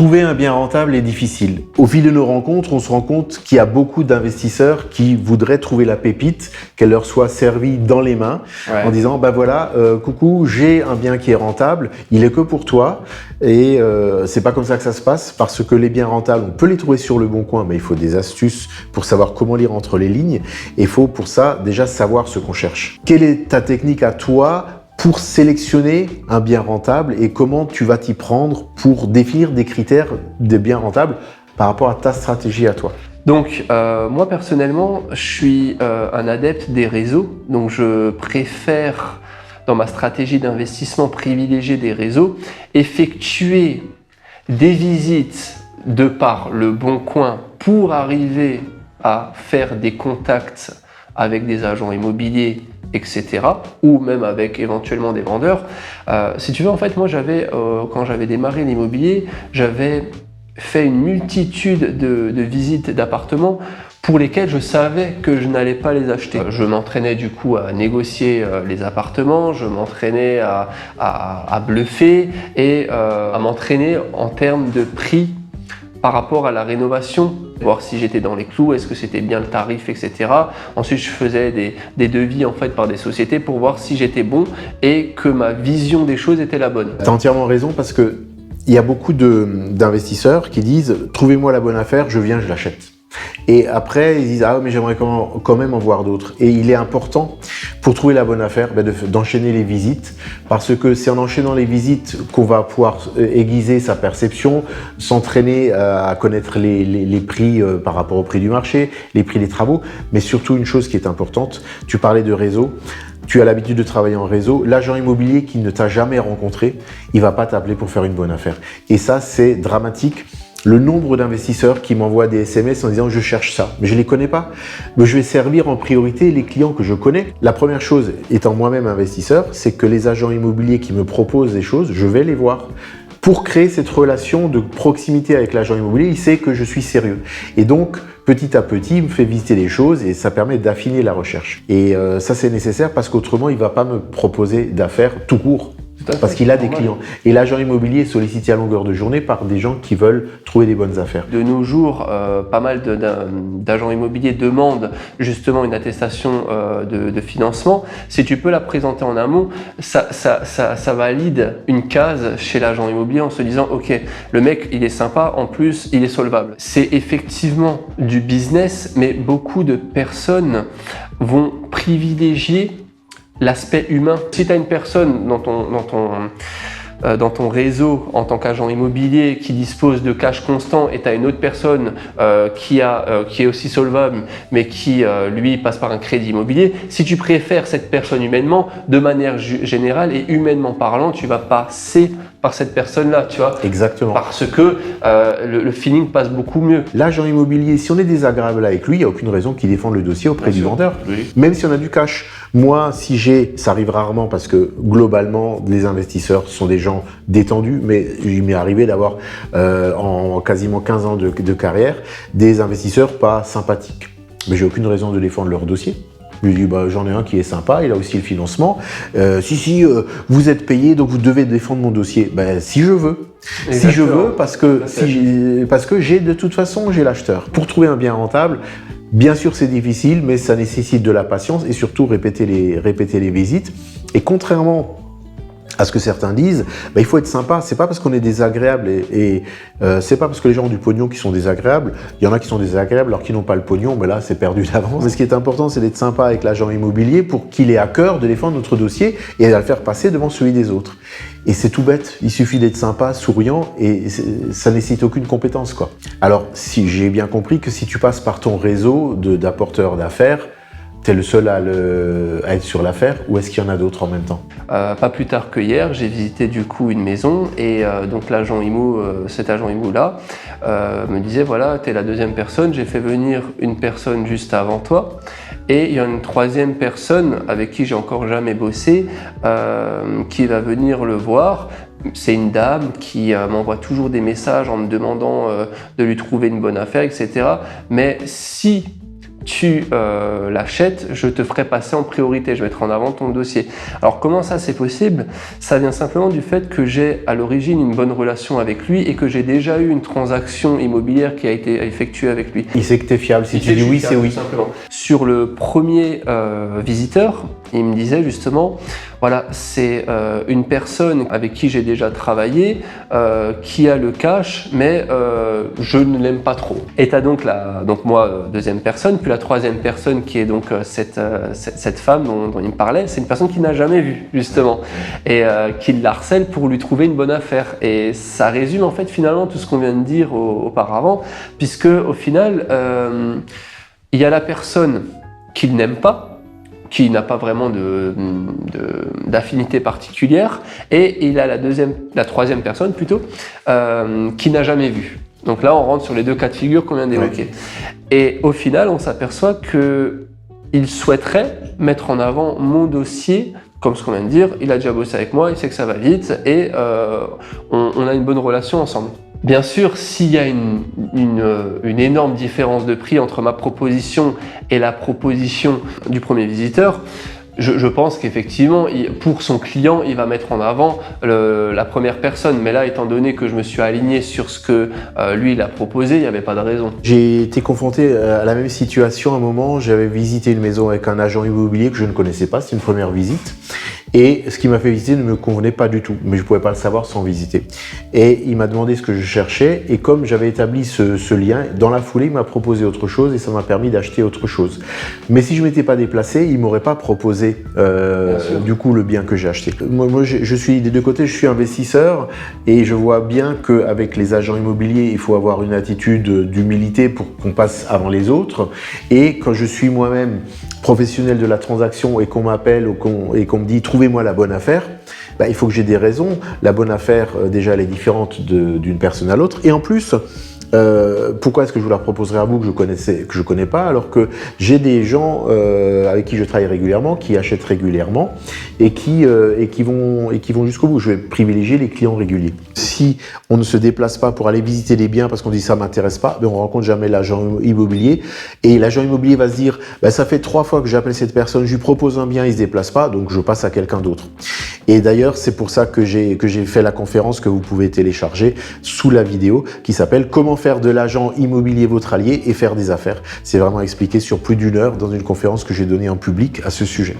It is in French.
Trouver un bien rentable est difficile. Au fil de nos rencontres, on se rend compte qu'il y a beaucoup d'investisseurs qui voudraient trouver la pépite, qu'elle leur soit servie dans les mains, en disant voilà, coucou, j'ai un bien qui est rentable, il est que pour toi. Et c'est pas comme ça que ça se passe, parce que les biens rentables, on peut les trouver sur le bon coin, mais il faut des astuces pour savoir comment lire entre les lignes. Et il faut pour ça déjà savoir ce qu'on cherche. Quelle est ta technique à toi pour sélectionner un bien rentable et comment tu vas t'y prendre pour définir des critères de bien rentable par rapport à ta stratégie à toi? Donc moi personnellement, je suis un adepte des réseaux, donc je préfère dans ma stratégie d'investissement privilégier des réseaux, effectuer des visites de par le bon coin pour arriver à faire des contacts avec des agents immobiliers, etc. ou même avec éventuellement des vendeurs. Si tu veux, en fait, moi quand j'avais démarré l'immobilier, j'avais fait une multitude de visites d'appartements pour lesquels je savais que je n'allais pas les acheter. Je m'entraînais du coup à négocier les appartements, je m'entraînais à bluffer et à m'entraîner en termes de prix par rapport à la rénovation, voir si j'étais dans les clous, est-ce que c'était bien le tarif, etc. Ensuite, je faisais des devis en fait par des sociétés pour voir si j'étais bon et que ma vision des choses était la bonne. Tu as entièrement raison, parce que il y a beaucoup d'investisseurs qui disent « Trouvez-moi la bonne affaire, je viens, je l'achète ». Et après, ils disent « Ah, mais j'aimerais quand même en voir d'autres ». Et il est important, pour trouver la bonne affaire, d'enchaîner les visites, parce que c'est en enchaînant les visites qu'on va pouvoir aiguiser sa perception, s'entraîner à connaître les prix par rapport au prix du marché, les prix des travaux, mais surtout une chose qui est importante, tu parlais de réseau. Tu as l'habitude de travailler en réseau, l'agent immobilier qui ne t'a jamais rencontré, il ne va pas t'appeler pour faire une bonne affaire. Et ça, c'est dramatique. Le nombre d'investisseurs qui m'envoient des SMS en disant « je cherche ça », mais je ne les connais pas. Mais je vais servir en priorité les clients que je connais. La première chose, étant moi-même investisseur, c'est que les agents immobiliers qui me proposent des choses, je vais les voir. Pour créer cette relation de proximité avec l'agent immobilier, il sait que je suis sérieux. Et donc, petit à petit, il me fait visiter des choses et ça permet d'affiner la recherche. Et ça, c'est nécessaire parce qu'autrement, il ne va pas me proposer d'affaires tout court. Parce qu'il a des clients. Et l'agent immobilier est sollicité à longueur de journée par des gens qui veulent trouver des bonnes affaires. De nos jours, pas mal d'agents immobiliers demandent justement une attestation de financement. Si tu peux la présenter en amont, ça valide une case chez l'agent immobilier en se disant « Ok, le mec, il est sympa, en plus, il est solvable ». C'est effectivement du business, mais beaucoup de personnes vont privilégier l'aspect humain. Si tu as une personne dans ton réseau en tant qu'agent immobilier qui dispose de cash constant et tu as une autre personne qui est aussi solvable mais qui lui passe par un crédit immobilier, si tu préfères cette personne humainement, de manière générale et humainement parlant, tu vas passer par cette personne-là, tu vois. Exactement. Parce que le feeling passe beaucoup mieux. L'agent immobilier, si on est désagréable avec lui, il n'y a aucune raison qu'il défende le dossier auprès du vendeur. Oui. Même si on a du cash. Moi, si ça arrive rarement parce que globalement, les investisseurs sont des gens détendus, mais il m'est arrivé d'avoir en quasiment 15 ans de carrière, des investisseurs pas sympathiques. Mais j'ai aucune raison de défendre leur dossier. Je lui dis, j'en ai un qui est sympa, il a aussi le financement. Si, vous êtes payé, donc vous devez défendre mon dossier. Si je veux. Exactement. Si je veux, parce que de toute façon, j'ai l'acheteur. Pour trouver un bien rentable, bien sûr, c'est difficile, mais ça nécessite de la patience et surtout répéter les visites. Et contrairement à ce que certains disent, il faut être sympa. C'est pas parce qu'on est désagréable et c'est pas parce que les gens ont du pognon qui sont désagréables. Il y en a qui sont désagréables alors qu'ils n'ont pas le pognon, mais là c'est perdu d'avance. Mais ce qui est important, c'est d'être sympa avec l'agent immobilier pour qu'il ait à cœur de défendre notre dossier et à le faire passer devant celui des autres. Et c'est tout bête, il suffit d'être sympa, souriant et ça nécessite aucune compétence, quoi. Alors, si j'ai bien compris que si tu passes par ton réseau d'apporteurs d'affaires, tu es le seul à être sur l'affaire ou est-ce qu'il y en a d'autres en même temps? Pas plus tard que hier, j'ai visité du coup une maison et donc l'agent IMO, cet agent IMO-là, me disait voilà, tu es la deuxième personne, j'ai fait venir une personne juste avant toi et il y a une troisième personne avec qui j'ai encore jamais bossé qui va venir le voir. C'est une dame qui m'envoie toujours des messages en me demandant de lui trouver une bonne affaire, etc. Mais si tu l'achètes, je te ferai passer en priorité, je vais mettre en avant ton dossier. Alors comment ça c'est possible? Ça vient simplement du fait que j'ai à l'origine une bonne relation avec lui et que j'ai déjà eu une transaction immobilière qui a été effectuée avec lui. Il sait que tu es fiable, si tu dis oui, c'est oui. Simplement. Sur le premier visiteur, il me disait justement, voilà, c'est une personne avec qui j'ai déjà travaillé, qui a le cash, mais je ne l'aime pas trop. Et tu as donc moi, deuxième personne, puis la troisième personne qui est donc cette femme dont il me parlait, c'est une personne qu'il n'a jamais vue, justement, et qui l'harcèle pour lui trouver une bonne affaire. Et ça résume en fait finalement tout ce qu'on vient de dire auparavant, puisque au final, il y a la personne qu'il n'aime pas, qui n'a pas vraiment d'affinité particulière, et il a la troisième personne plutôt, qui n'a jamais vu. Donc là, on rentre sur les deux cas de figure qu'on vient d'évoquer. Ouais. Et au final, on s'aperçoit qu'il souhaiterait mettre en avant mon dossier, comme ce qu'on vient de dire, il a déjà bossé avec moi, il sait que ça va vite, et on a une bonne relation ensemble. Bien sûr, s'il y a une énorme différence de prix entre ma proposition et la proposition du premier visiteur, je pense qu'effectivement, pour son client, il va mettre en avant la première personne. Mais là, étant donné que je me suis aligné sur ce que lui, il a proposé, il n'y avait pas de raison. J'ai été confronté à la même situation à un moment. J'avais visité une maison avec un agent immobilier que je ne connaissais pas, c'était une première visite. Et ce qui m'a fait visiter ne me convenait pas du tout, mais je ne pouvais pas le savoir sans visiter. Et il m'a demandé ce que je cherchais, et comme j'avais établi ce lien, dans la foulée, il m'a proposé autre chose, et ça m'a permis d'acheter autre chose. Mais si je ne m'étais pas déplacé, il ne m'aurait pas proposé du coup le bien que j'ai acheté. Moi je suis des deux côtés, je suis investisseur, et je vois bien qu'avec les agents immobiliers, il faut avoir une attitude d'humilité pour qu'on passe avant les autres. Et quand je suis moi-même professionnel de la transaction et qu'on m'appelle et qu'on me dit « trouvez-moi la bonne affaire », il faut que j'ai des raisons. La bonne affaire, déjà, elle est différente d'une personne à l'autre. Et en plus, pourquoi est-ce que je vous la proposerais à vous que je connais pas, alors que j'ai des gens avec qui je travaille régulièrement, qui achètent régulièrement et qui vont jusqu'au bout. Je vais privilégier les clients réguliers. Si on ne se déplace pas pour aller visiter les biens parce qu'on dit ça m'intéresse pas, on rencontre jamais l'agent immobilier, et l'agent immobilier va se dire ça fait 3 fois que j'appelle cette personne, je lui propose un bien, il se déplace pas, donc je passe à quelqu'un d'autre. Et d'ailleurs, c'est pour ça que j'ai fait la conférence que vous pouvez télécharger sous la vidéo, qui s'appelle « Comment faire de l'agent immobilier votre allié et faire des affaires ». C'est vraiment expliqué sur plus d'1 heure dans une conférence que j'ai donnée en public à ce sujet.